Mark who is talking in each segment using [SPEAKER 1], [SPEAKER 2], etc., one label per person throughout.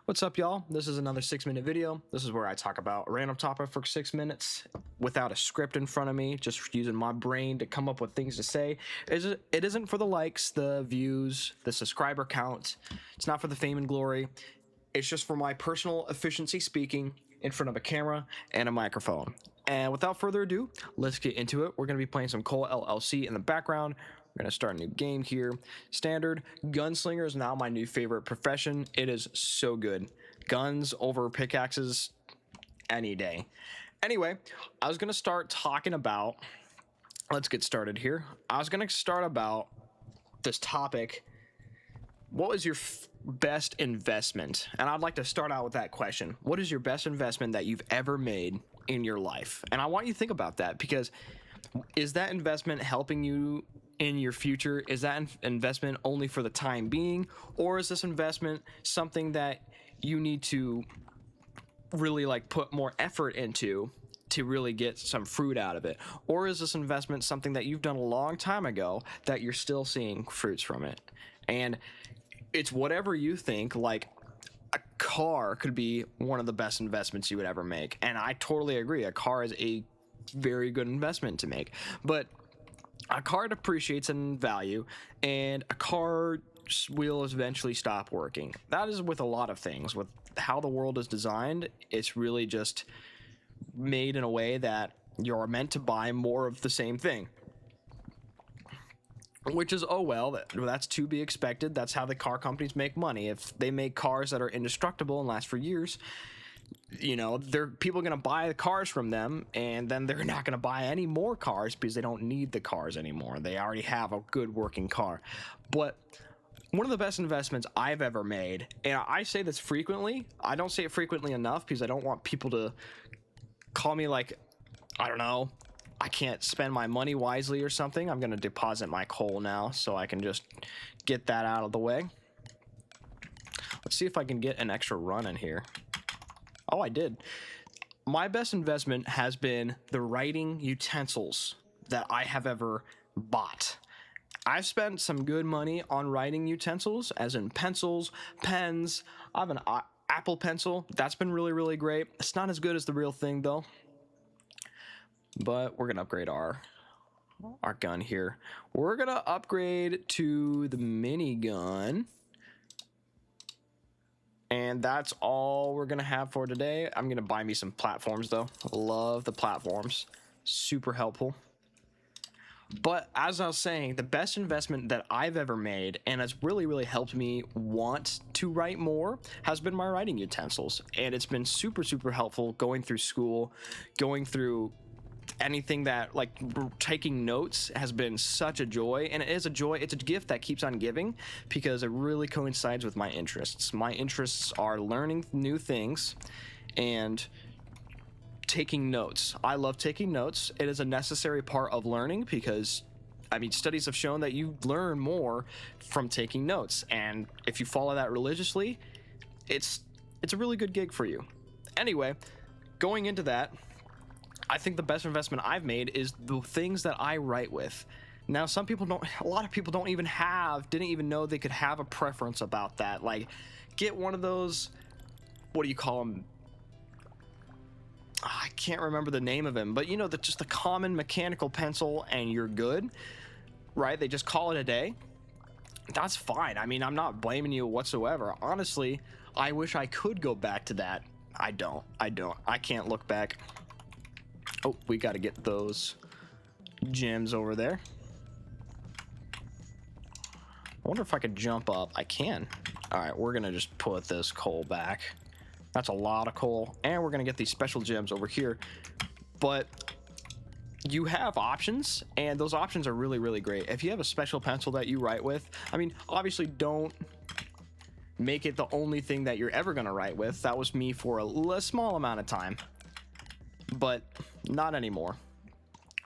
[SPEAKER 1] What's up, y'all? This is another 6-minute video. This is where I talk about a random topic for 6 minutes without a script in front of me, just using my brain to come up with things to say. It isn't for the likes, the views, the subscriber count. It's not for the fame and glory. It's just for my personal efficiency speaking in front of a camera and a microphone. And without further ado, let's get into it. We're going to be playing some Cole LLC in the background. We're going to start a new game here. Standard. Gunslinger is now my new favorite profession. It is so good. Guns over pickaxes any day. Anyway, I was going to start talking about... Let's get started here. I was going to start about this topic. What was your best investment? And I'd like to start out with that question. What is your best investment that you've ever made in your life? And I want you to think about that, because is that investment helping you in your future? Is that investment only for the time being? Or is this investment something that you need to really put more effort into to really get some fruit out of it? Or is this investment something that you've done a long time ago that you're still seeing fruits from it? And it's whatever you think. Like, a car could be one of the best investments you would ever make. And I totally agree. A car is a very good investment to make. But a car depreciates in value, and a car will eventually stop working. That is with a lot of things. With how the world is designed, it's really just made in a way that you're meant to buy more of the same thing. Which is, oh well, that's to be expected. That's how the car companies make money. If they make cars that are indestructible and last for years, you know, people are going to buy the cars from them, and then they're not going to buy any more cars because they don't need the cars anymore. They already have a good working car. But one of the best investments I've ever made, and I say this frequently, I don't say it frequently enough because I don't want people to call me like, I don't know, I can't spend my money wisely or something. I'm going to deposit my coal now so I can just get that out of the way. Let's see if I can get an extra run in here. Oh, I did. My best investment has been the writing utensils that I have ever bought. I've spent some good money on writing utensils, as in pencils, pens. I have an Apple Pencil. That's been really, really great. It's not as good as the real thing, though. But we're going to upgrade our gun here. We're going to upgrade to the minigun. And that's all we're going to have for today. I'm going to buy me some platforms, though. Love the platforms. Super helpful. But as I was saying, the best investment that I've ever made, and has really, really helped me want to write more, has been my writing utensils. And it's been super, super helpful going through school, going through anything that, like, taking notes has been such a joy. And it is a joy. It's a gift that keeps on giving, because it really coincides with my interests. My interests are learning new things and taking notes. I love taking notes. It is a necessary part of learning, because I mean, studies have shown that you learn more from taking notes, and if you follow that religiously, it's a really good gig for you. Anyway, going into that, I think the best investment I've made is the things that I write with. Now, a lot of people didn't even know they could have a preference about that. Like, get one of those, what do you call them? I can't remember the name of them, but you know, just a common mechanical pencil and you're good, right? They just call it a day. That's fine. I mean, I'm not blaming you whatsoever. Honestly, I wish I could go back to that. I don't. I can't look back. Oh, we got to get those gems over there. I wonder if I could jump up. I can. All right, we're going to just put this coal back. That's a lot of coal. And we're going to get these special gems over here. But you have options, and those options are really, really great. If you have a special pencil that you write with, I mean, obviously don't make it the only thing that you're ever going to write with. That was me for a small amount of time. But not anymore.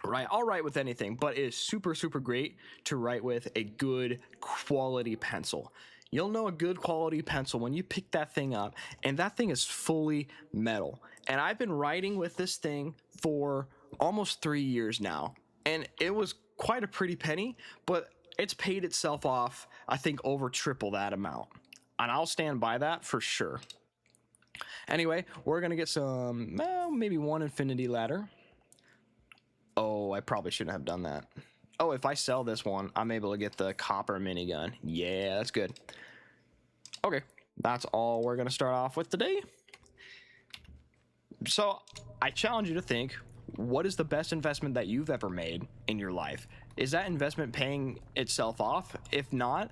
[SPEAKER 1] Right, I'll write with anything, but it is super, super great to write with a good quality pencil. You'll know a good quality pencil when you pick that thing up, and that thing is fully metal. And I've been writing with this thing for almost 3 years now, and it was quite a pretty penny, but it's paid itself off, I think, over triple that amount. And I'll stand by that for sure. Anyway, we're gonna get some, well, maybe one infinity ladder. Oh, I probably shouldn't have done that. Oh, if I sell this one, I'm able to get the copper minigun. Yeah, that's good. Okay, that's all we're gonna start off with today. So I challenge you to think, what is the best investment that you've ever made in your life? Is that investment paying itself off? If not,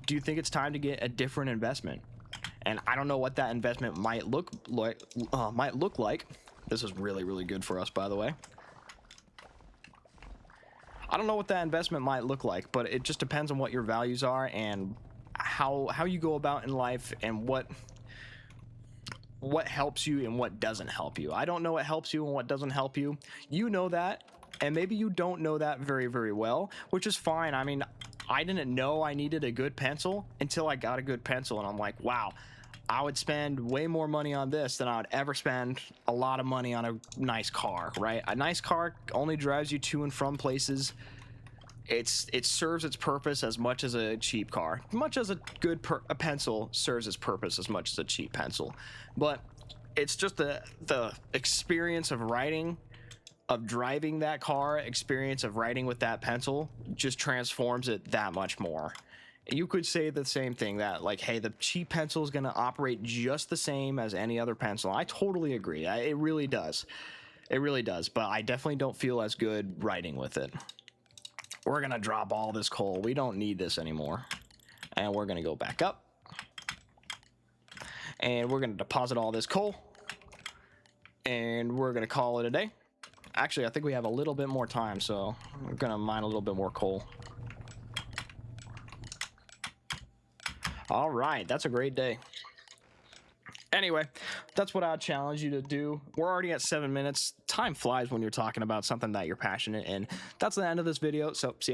[SPEAKER 1] do you think it's time to get a different investment? And I don't know what that investment might look like. This is really, really good for us, by the way. I don't know what that investment might look like, but it just depends on what your values are and how you go about in life and what helps you and what doesn't help you. I don't know what helps you and what doesn't help you. You know that, and maybe you don't know that very, very well, which is fine. I mean, I didn't know I needed a good pencil until I got a good pencil, and I'm like, wow, I would spend way more money on this than I would ever spend a lot of money on a nice car, right? A nice car only drives you to and from places. It serves its purpose as much as a cheap car, much as a a pencil serves its purpose as much as a cheap pencil. But it's just the experience of riding, of driving that car, experience of writing with that pencil just transforms it that much more. You could say the same thing, that like, hey, the cheap pencil is going to operate just the same as any other pencil. I totally agree. It really does. It really does. But I definitely don't feel as good writing with it. We're going to drop all this coal. We don't need this anymore. And we're going to go back up. And we're going to deposit all this coal. And we're going to call it a day. Actually, I think we have a little bit more time, so we're going to mine a little bit more coal. All right, that's a great day. Anyway, that's what I'd challenge you to do. We're already at 7 minutes. Time flies when you're talking about something that you're passionate in. That's the end of this video, so see ya.